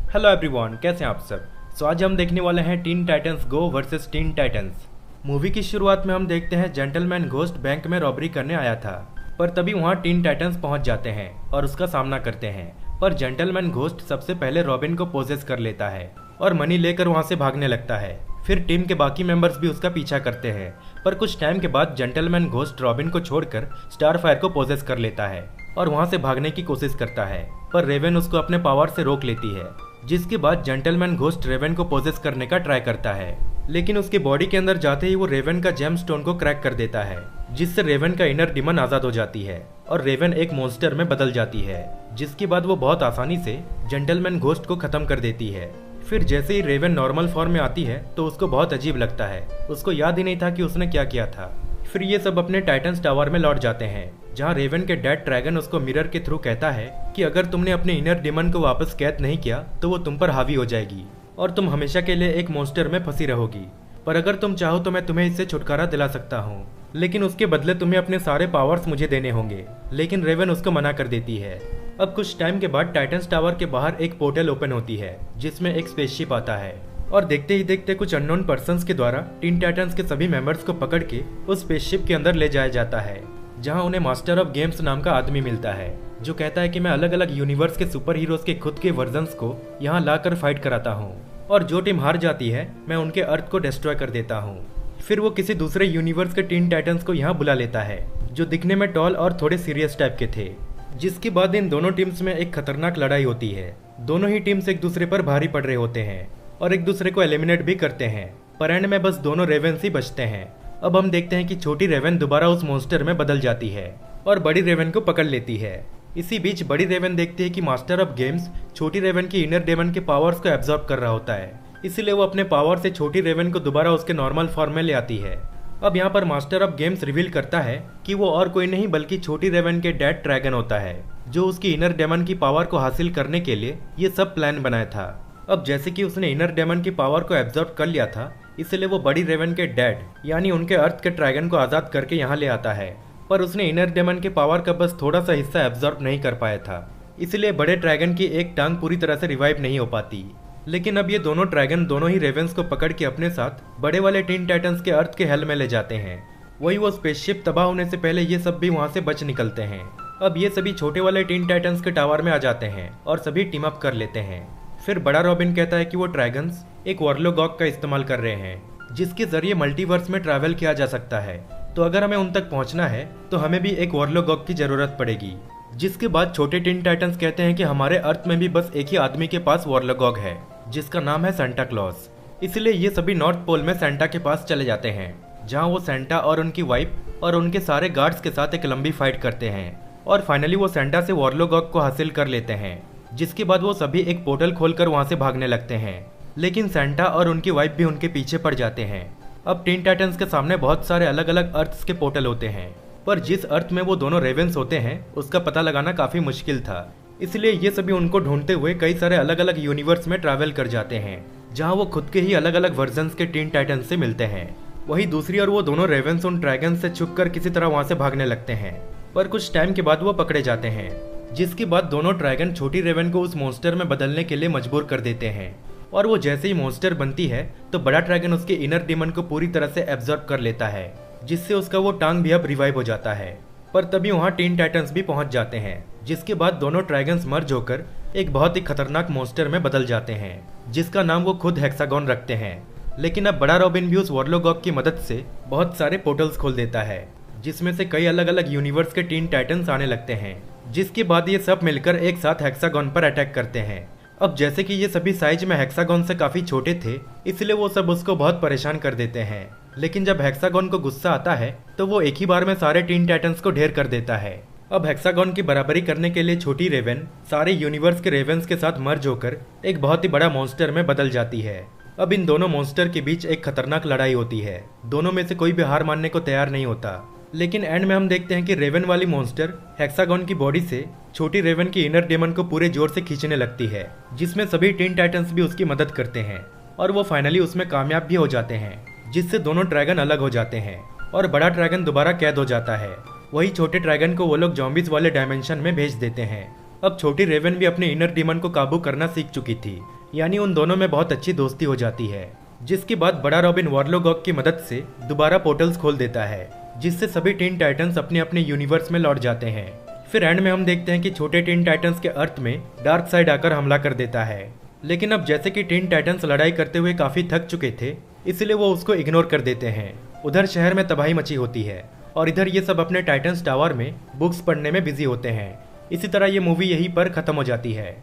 Hello everyone, कैसे हैं आप सब। आज हम देखने वाले हैं टीन टाइटंस गो वर्सेस टीन टाइटंस। मूवी की शुरुआत में हम देखते हैं जेंटलमैन घोस्ट बैंक में रॉबरी करने आया था, पर तभी वहां टीन टाइटंस पहुंच जाते हैं और उसका सामना करते हैं। पर जेंटलमैन घोस्ट सबसे पहले रॉबिन को पोजेस कर लेता है और मनी लेकर वहां से भागने लगता है। फिर टीम के बाकी मेंबर्स भी उसका पीछा करते हैं, पर कुछ टाइम के बाद जेंटलमैन घोस्ट रॉबिन को छोड़कर स्टारफायर को पोजेस कर लेता है और वहां से भागने की कोशिश करता है, पर रेवन उसको अपने पावर से रोक लेती है। जिसके बाद जेंटलमैन घोस्ट रेवन को पोजेस करने का ट्राई करता है, लेकिन उसकी बॉडी के अंदर जाते ही वो रेवन का जेम स्टोन को क्रैक कर देता है, जिससे रेवन का इनर डिमन आजाद हो जाती है और रेवन एक मॉन्स्टर में बदल जाती है। जिसके बाद वो बहुत आसानी से जेंटलमैन घोस्ट को खत्म कर देती है। फिर जैसे ही रेवन नॉर्मल फॉर्म में आती है तो उसको बहुत अजीब लगता है, उसको याद ही नहीं था कि उसने क्या किया था। फिर ये सब अपने टाइटन्स टावर में लौट जाते हैं, जहाँ रेवन के डेड ड्रैगन उसको मिरर के थ्रू कहता है कि अगर तुमने अपने इनर डिमन को वापस कैद नहीं किया तो वो तुम पर हावी हो जाएगी और तुम हमेशा के लिए एक मॉन्स्टर में फंसी रहोगी। पर अगर तुम चाहो तो मैं तुम्हें इससे छुटकारा दिला सकता हूँ, लेकिन उसके बदले तुम्हें अपने सारे पावर्स मुझे देने होंगे। लेकिन रेवन उसको मना कर देती है। अब कुछ टाइम के बाद टाइटन्स टावर के बाहर एक पोर्टल ओपन होती है, जिसमें एक स्पेसशिप आता है और देखते ही देखते कुछ अननोन पर्सन्स के द्वारा टीन टाइटंस के सभी मेंबर्स को पकड़ के उस स्पेसशिप के अंदर ले जाया जाता है, जहां उन्हें मास्टर ऑफ गेम्स नाम का आदमी मिलता है, जो कहता है कि मैं अलग अलग यूनिवर्स के सुपर हीरोज के खुद के वर्जन्स को यहाँ लाकर फाइट कराता हूँ और जो टीम हार जाती है मैं उनके अर्थ को डिस्ट्रॉय कर देता हूँ। फिर वो किसी दूसरे यूनिवर्स के टीन टाइटंस को यहाँ बुला लेता है, जो दिखने में टॉल और थोड़े सीरियस टाइप के थे। जिसके बाद इन दोनों टीम्स में एक खतरनाक लड़ाई होती है। दोनों ही टीम्स एक दूसरे पर भारी पड़ रहे होते हैं और एक दूसरे को एलिमिनेट भी करते हैं, पर एंड में बस दोनों रेवेंस ही बचते हैं। अब हम देखते हैं कि छोटी रेवन दोबारा उस मॉन्स्टर में बदल जाती है और बड़ी रेवन को पकड़ लेती है। इसी बीच बड़ी रेवन देखती है कि मास्टर ऑफ गेम्स छोटी रेवन की इनर डेमन के पावर्स को एब्जॉर्ब कर रहा होता है, इसलिए वो अपने पावर से छोटी रेवन को दोबारा उसके नॉर्मल फॉर्म में ले आती है। अब यहाँ पर मास्टर ऑफ गेम्स रिवील करता है कि वो और कोई नहीं बल्कि छोटी रेवन के डेड ड्रैगन होता है, जो उसकी इनर डेमन की पावर को हासिल करने के लिए ये सब प्लान बनाया था। अब जैसे कि उसने इनर डेमन की पावर को एब्जॉर्ब कर लिया था, इसलिए वो बड़ी रेवन के डेड यानी उनके अर्थ के ड्रैगन को आजाद करके यहाँ ले आता है, पर उसने इनर डेमन के पावर का बस थोड़ा सा हिस्सा एब्जॉर्ब नहीं कर पाया था, इसलिए बड़े ड्रैगन की एक टांग पूरी तरह से रिवाइव नहीं हो पाती। लेकिन अब ये दोनों ड्रैगन दोनों ही रेवेंस को पकड़ के अपने साथ बड़े वाले टीन टाइटंस के अर्थ के हेल में ले जाते हैं। वही वो स्पेसशिप तबाह होने से पहले ये सब भी वहाँ से बच निकलते हैं। अब ये सभी छोटे वाले टीन टाइटंस के टावर में आ जाते हैं और सभी टीम अप कर लेते हैं। फिर बड़ा रॉबिन कहता है कि वो ड्रैगन्स एक वॉर्लोगॉग का इस्तेमाल कर रहे हैं, जिसके जरिए मल्टीवर्स में ट्रैवल किया जा सकता है। तो अगर हमें उन तक पहुंचना है तो हमें भी एक वॉर्लोगॉग की जरूरत पड़ेगी। जिसके बाद छोटे टीन टाइटंस कहते हैं कि हमारे अर्थ में भी बस एक ही आदमी के पास वॉर्लोगॉग है, जिसका नाम है सेंटा क्लॉज। इसलिए ये सभी नॉर्थ पोल में सेंटा के पास चले जाते हैं, जहाँ वो सेंटा और उनकी वाइफ और उनके सारे गार्ड्स के साथ एक लंबी फाइट करते हैं और फाइनली वो सेंटा से वॉर्लोगॉग को हासिल कर लेते हैं। जिसके बाद वो सभी एक पोर्टल खोलकर वहां से भागने लगते हैं, लेकिन सेंटा और उनकी वाइफ भी उनके पीछे पड़ जाते हैं। अब टीन टाइटंस के सामने बहुत सारे अलग अलग अर्थ्स के पोर्टल होते हैं, पर जिस अर्थ में वो दोनों रेवेंस होते हैं उसका पता लगाना काफी मुश्किल था, इसलिए ये सभी उनको ढूंढते हुए कई सारे अलग अलग यूनिवर्स में ट्रैवल कर जाते हैं, जहाँ वो खुद के ही अलग अलग वर्जन्स के टीन टाइटंस से मिलते हैं। वही दूसरी ओर वो दोनों रेवेंस उन ड्रैगन से छुपकर किसी तरह वहां से भागने लगते हैं, पर कुछ टाइम के बाद वो पकड़े जाते हैं। जिसके बाद दोनों ड्रैगन छोटी रेवन को उस मॉन्स्टर में बदलने के लिए मजबूर कर देते हैं और वो जैसे ही मॉन्स्टर बनती है तो बड़ा ड्रैगन उसके इनर डिमन को पूरी तरह से एब्जॉर्ब कर लेता है, जिससे उसका वो टांग भी अब रिवाइव हो जाता है। पर तभी वहाँ टीन टाइटंस भी पहुंच जाते हैं, जिसके बाद दोनों ड्रैगन्स मर्ज होकर एक बहुत ही खतरनाक मॉन्स्टर में बदल जाते हैं, जिसका नाम वो खुद हेक्सागोन रखते हैं। लेकिन अब बड़ा रॉबिन भी उस वॉर्लोगॉग की मदद से बहुत सारे पोर्टल्स खोल देता है, जिसमें से कई अलग अलग यूनिवर्स के टीन टाइटंस आने लगते हैं। जिसके बाद ये सब मिलकर एक साथ हेक्सागोन पर अटैक करते हैं। अब जैसे कि ये सभी साइज में हेक्सागोन से काफी छोटे थे, इसलिए वो सब उसको बहुत परेशान कर देते हैं। लेकिन जब हेक्सागोन को गुस्सा आता है तो वो एक ही बार में सारे टीन टाइटंस को ढेर कर देता है। अब हेक्सागोन की बराबरी करने के लिए छोटी रेवन सारे यूनिवर्स के रेवेंस के साथ मर्ज होकर एक बहुत ही बड़ा मॉन्स्टर में बदल जाती है। अब इन दोनों मॉन्स्टर के बीच एक खतरनाक लड़ाई होती है। दोनों में से कोई भी हार मानने को तैयार नहीं होता, लेकिन एंड में हम देखते हैं कि रेवन वाली मॉन्स्टर हेक्सागोन की बॉडी से छोटी रेवन की इनर डेमन को पूरे जोर से खींचने लगती है, जिसमें सभी टीन टाइटंस भी उसकी मदद करते हैं और वो फाइनली उसमें कामयाब भी हो जाते हैं, जिससे दोनों ड्रैगन अलग हो जाते हैं और बड़ा ड्रैगन दोबारा कैद हो जाता है। वही छोटे ड्रैगन को वो लोग जॉम्बीज वाले डायमेंशन में भेज देते हैं। अब छोटी रेवन भी अपने इनर डीमन को काबू करना सीख चुकी थी, यानी उन दोनों में बहुत अच्छी दोस्ती हो जाती है, जिसके बाद बड़ा रॉबिन वार्लोगॉग की मदद से दोबारा पोर्टल्स खोल देता है, जिससे सभी टीन टाइटंस अपने अपने यूनिवर्स में लौट जाते हैं। फिर एंड में हम देखते हैं कि छोटे टीन टाइटंस के अर्थ में डार्क साइड आकर हमला कर देता है, लेकिन अब जैसे कि टीन टाइटंस लड़ाई करते हुए काफी थक चुके थे, इसलिए वो उसको इग्नोर कर देते हैं। उधर शहर में तबाही मची होती है और इधर ये सब अपने टाइटंस टावर में बुक्स पढ़ने में बिजी होते हैं। इसी तरह ये मूवी यहीं पर खत्म हो जाती है।